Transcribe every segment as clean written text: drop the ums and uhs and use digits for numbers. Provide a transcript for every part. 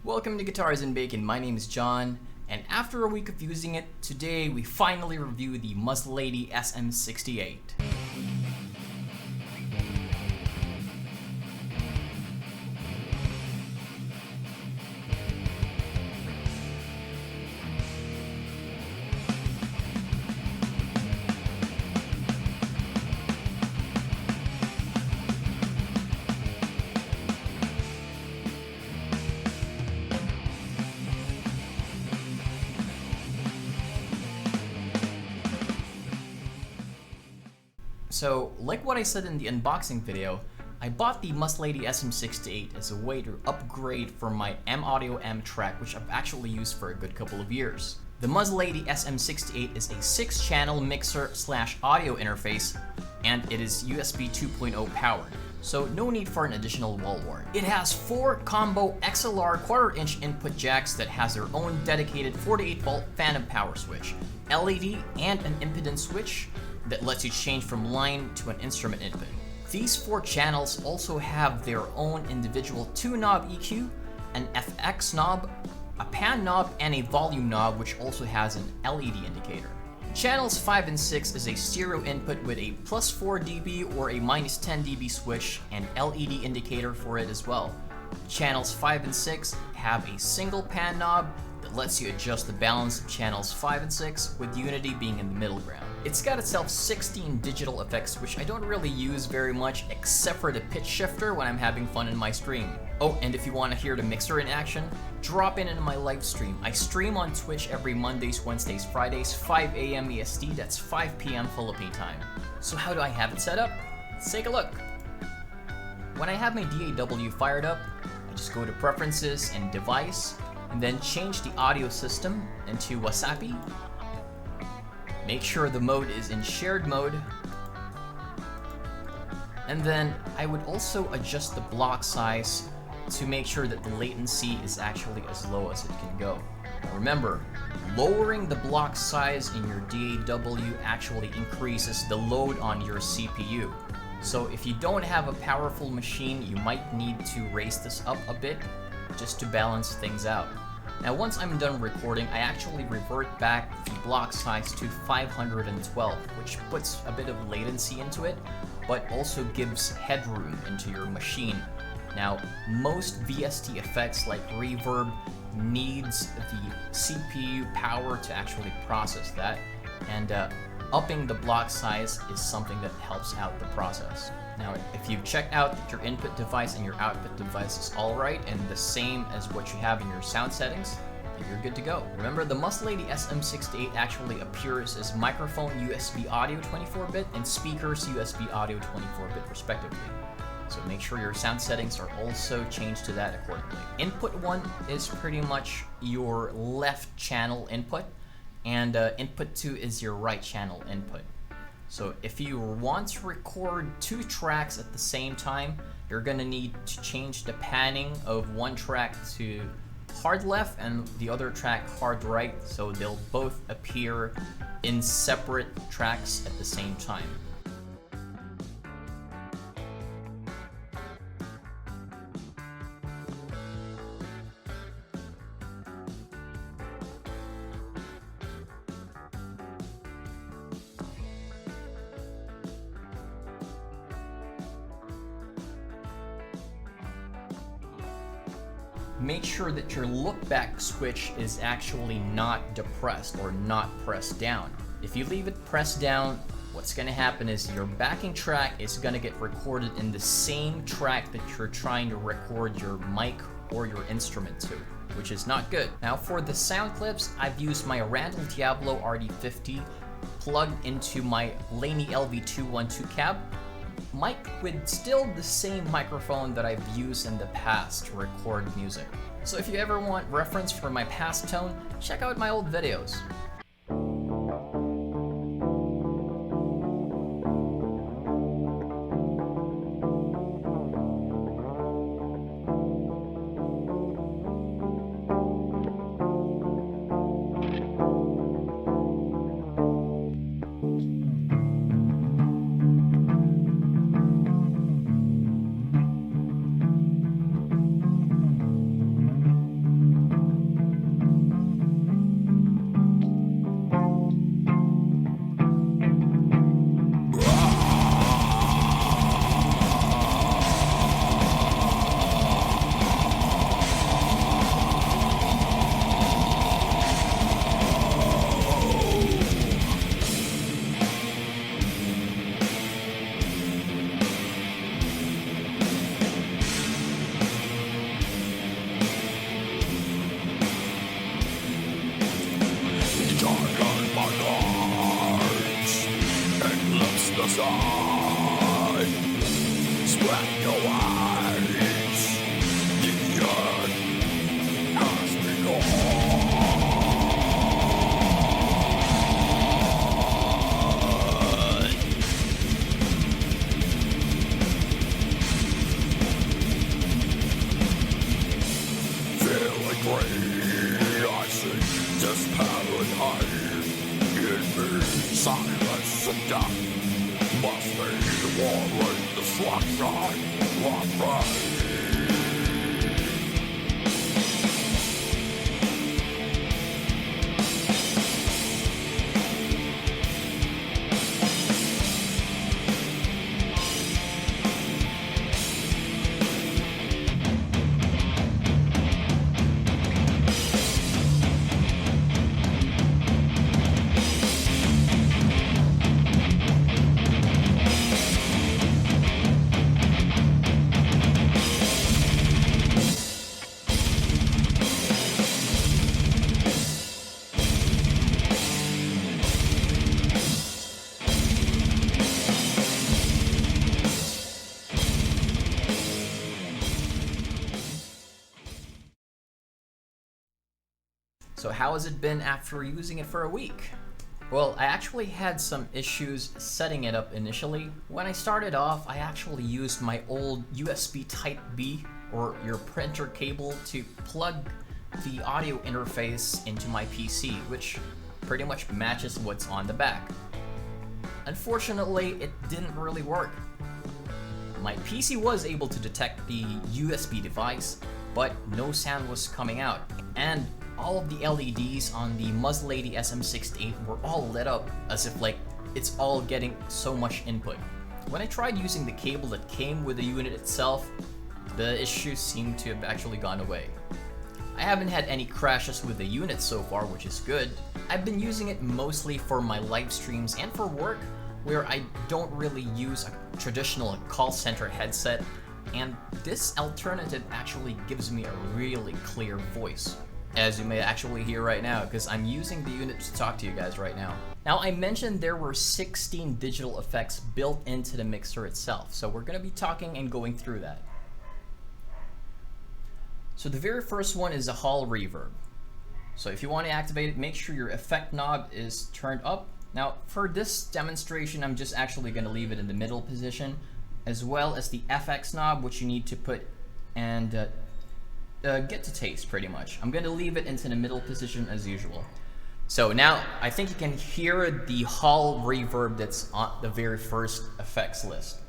Welcome to Guitars and Bacon. My name is John, and after a week of using it, today we finally review the Muslady SM-68. So, like what I said in the unboxing video, I bought the Muslady SM-68 as a way to upgrade from my M-Audio M track, which I've actually used for a good couple of years. The Muslady SM-68 is a 6-channel mixer/audio interface, and it is USB 2.0 powered, so no need for an additional wall wart. It has 4 combo XLR 1/4-inch input jacks that has their own dedicated 48-volt phantom power switch, LED, and an impedance switch that lets you change from line to an instrument input. These 4 channels also have their own individual 2-knob EQ, an FX knob, a pan knob, and a volume knob, which also has an LED indicator. Channels 5 and 6 is a stereo input with a +4 dB or a -10 dB switch and LED indicator for it as well. Channels 5 and 6 have a single pan knob that lets you adjust the balance of channels 5 and 6, with unity being in the middle ground. It's got itself 16 digital effects, which I don't really use very much except for the pitch shifter when I'm having fun in my stream. Oh, and if you want to hear the mixer in action, drop in my live stream. I stream on Twitch every Mondays, Wednesdays, Fridays, 5 AM EST, that's 5 PM Philippine time. So how do I have it set up? Let's take a look. When I have my DAW fired up, I just go to Preferences and Device, and then change the audio system into Wasapi. Make sure the mode is in shared mode. And then I would also adjust the block size to make sure that the latency is actually as low as it can go. Now remember, lowering the block size in your DAW actually increases the load on your CPU. So if you don't have a powerful machine, you might need to raise this up a bit just to balance things out. Now once I'm done recording, I actually revert back the block size to 512, which puts a bit of latency into it, but also gives headroom into your machine. Now, most VST effects like reverb needs the CPU power to actually process that, and upping the block size is something that helps out the process. Now, if you've checked out that your input device and your output device is alright and the same as what you have in your sound settings, then you're good to go. Remember, the Muslady SM-68 actually appears as microphone USB audio 24-bit and speakers USB audio 24-bit respectively. So make sure your sound settings are also changed to that accordingly. Input 1 is pretty much your left channel input, and input 2 is your right channel input. So if you want to record 2 tracks at the same time, you're gonna need to change the panning of one track to hard left and the other track hard right, so they'll both appear in separate tracks at the same time. Make sure that your look-back switch is actually not depressed or not pressed down. If you leave it pressed down, what's going to happen is your backing track is going to get recorded in the same track that you're trying to record your mic or your instrument to, which is not good. Now for the sound clips, I've used my Randall Diablo RD50 plugged into my Laney LV212 cab, mic with still the same microphone that I've used in the past to record music. So if you ever want reference for my past tone, check out my old videos. Spread your eyes. The earth has begun. Feeling great, I see this paradise. In me, silence and death. Must be the war and destruction of me. So how has it been after using it for a week? Well, I actually had some issues setting it up initially. When I started off, I actually used my old USB Type-B or your printer cable to plug the audio interface into my PC, which pretty much matches what's on the back. Unfortunately, it didn't really work. My PC was able to detect the USB device, but no sound was coming out, and all of the LEDs on the Muslady SM-68 were all lit up as if like it's all getting so much input. When I tried using the cable that came with the unit itself, the issues seemed to have actually gone away. I haven't had any crashes with the unit so far, which is good. I've been using it mostly for my live streams and for work, where I don't really use a traditional call center headset, and this alternative actually gives me a really clear voice, as you may actually hear right now, because I'm using the unit to talk to you guys right now. Now, I mentioned there were 16 digital effects built into the mixer itself, so we're going to be talking and going through that. So the very first one is a hall reverb. So if you want to activate it, make sure your effect knob is turned up. Now, for this demonstration, I'm just actually going to leave it in the middle position, as well as the FX knob, which you need to put and get to taste pretty much. I'm going to leave it into the middle position as usual. So now I think you can hear the hall reverb that's on the very first effects list.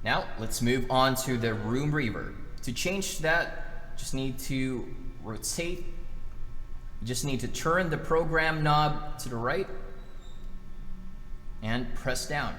Now let's move on to the room reverb. To change that, just need to rotate. You just need to turn the program knob to the right and press down.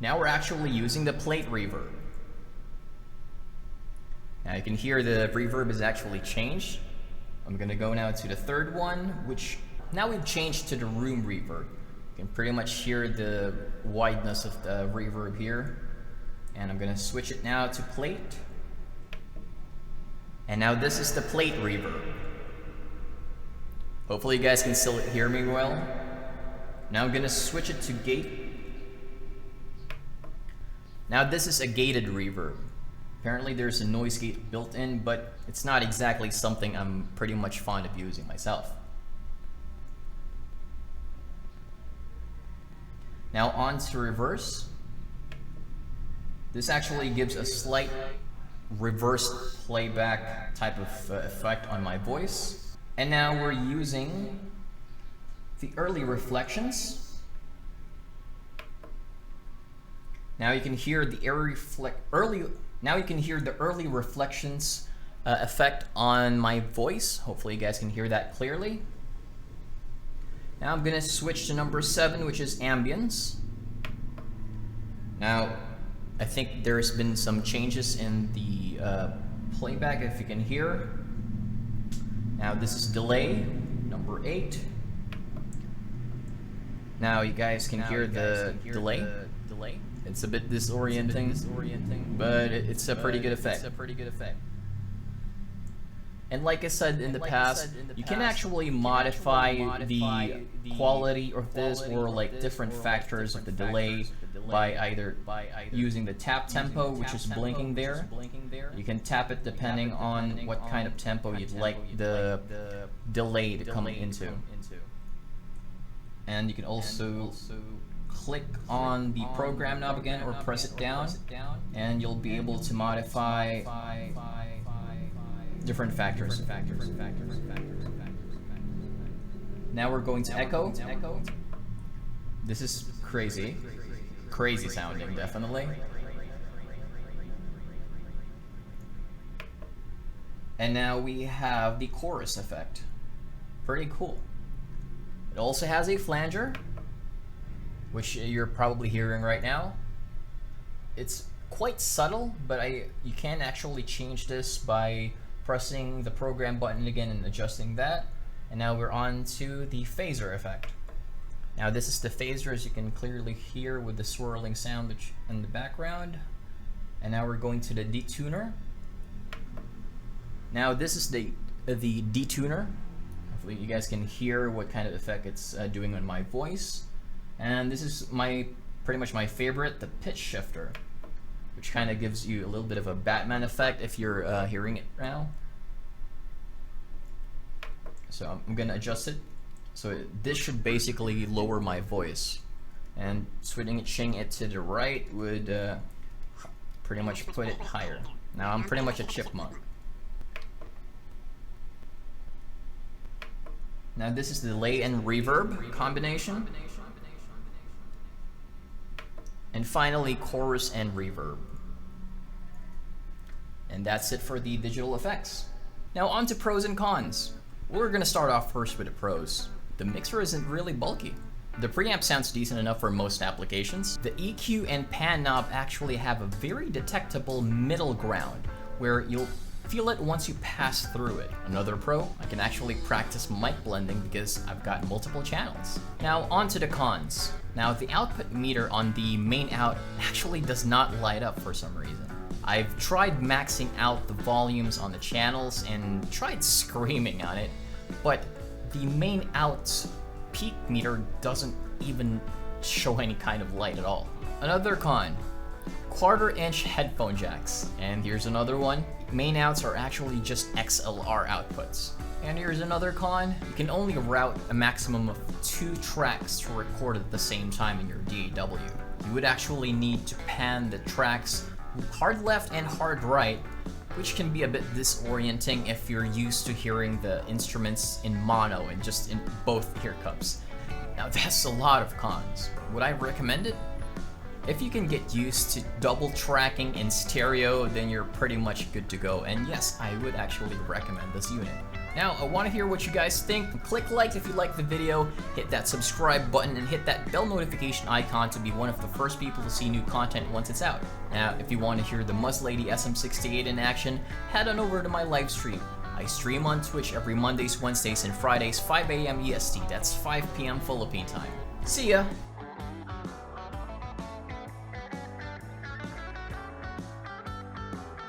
Now we're actually using the plate reverb. Now you can hear the reverb is actually changed. I'm gonna go now to the third one, which now we've changed to the room reverb. You can pretty much hear the wideness of the reverb here. And I'm gonna switch it now to plate. And now this is the plate reverb. Hopefully you guys can still hear me well. Now I'm gonna switch it to gate. Now this is a gated reverb. Apparently there's a noise gate built in, but it's not exactly something I'm pretty much fond of using myself. Now on to reverse. This actually gives a slight reverse playback type of effect on my voice. And now we're using the early reflections. Now you can hear the early reflections effect on my voice. Hopefully you guys can hear that clearly. Now I'm gonna switch to number 7, which is ambience. Now I think there's been some changes in the playback, if you can hear. Now this is delay, number 8. Now you guys can hear the delay. It's a bit disorienting, but it's a pretty good effect. And like I said in the past, you can actually modify the quality of this or like different factors of the delay by either using the tap tempo, which is blinking there. You can tap it depending on what kind of tempo you'd like the delay to come into. And you can also click on the program knob again or press it down, and you'll be able to modify different factors. Now we're going to echo. This is crazy sounding, definitely. And now we have the chorus effect. Pretty cool. It also has a flanger, which you're probably hearing right now. It's quite subtle, but you can actually change this by pressing the program button again and adjusting that. And now we're on to the phaser effect. Now this is the phaser, as you can clearly hear with the swirling sound in the background. And now we're going to the detuner. Now this is the detuner. Hopefully you guys can hear what kind of effect it's doing on my voice. And this is pretty much my favorite, the pitch shifter, which kind of gives you a little bit of a Batman effect if you're hearing it now. So I'm gonna adjust it. So this should basically lower my voice, and switching it to the right would pretty much put it higher. Now I'm pretty much a chipmunk. Now this is the delay and reverb combination. And finally, chorus and reverb. And that's it for the digital effects. Now on to pros and cons. We're gonna start off first with the pros. The mixer isn't really bulky. The preamp sounds decent enough for most applications. The EQ and pan knob actually have a very detectable middle ground where you'll feel it once you pass through it. Another pro, I can actually practice mic blending because I've got multiple channels. Now on to the cons. Now the output meter on the main out actually does not light up for some reason. I've tried maxing out the volumes on the channels and tried screaming on it, but the main out's peak meter doesn't even show any kind of light at all. Another con, 1/4 inch headphone jacks. And here's another one. Main outs are actually just XLR outputs. And here's another con, you can only route a maximum of 2 tracks to record at the same time in your DAW. You would actually need to pan the tracks hard left and hard right, which can be a bit disorienting if you're used to hearing the instruments in mono and just in both ear cups. Now that's a lot of cons. Would I recommend it? If you can get used to double tracking in stereo, then you're pretty much good to go. And yes, I would actually recommend this unit. Now, I want to hear what you guys think. Click like if you like the video, hit that subscribe button, and hit that bell notification icon to be one of the first people to see new content once it's out. Now, if you want to hear the Muslady SM-68 in action, head on over to my live stream. I stream on Twitch every Mondays, Wednesdays, and Fridays, 5 AM EST. That's 5 PM Philippine time. See ya!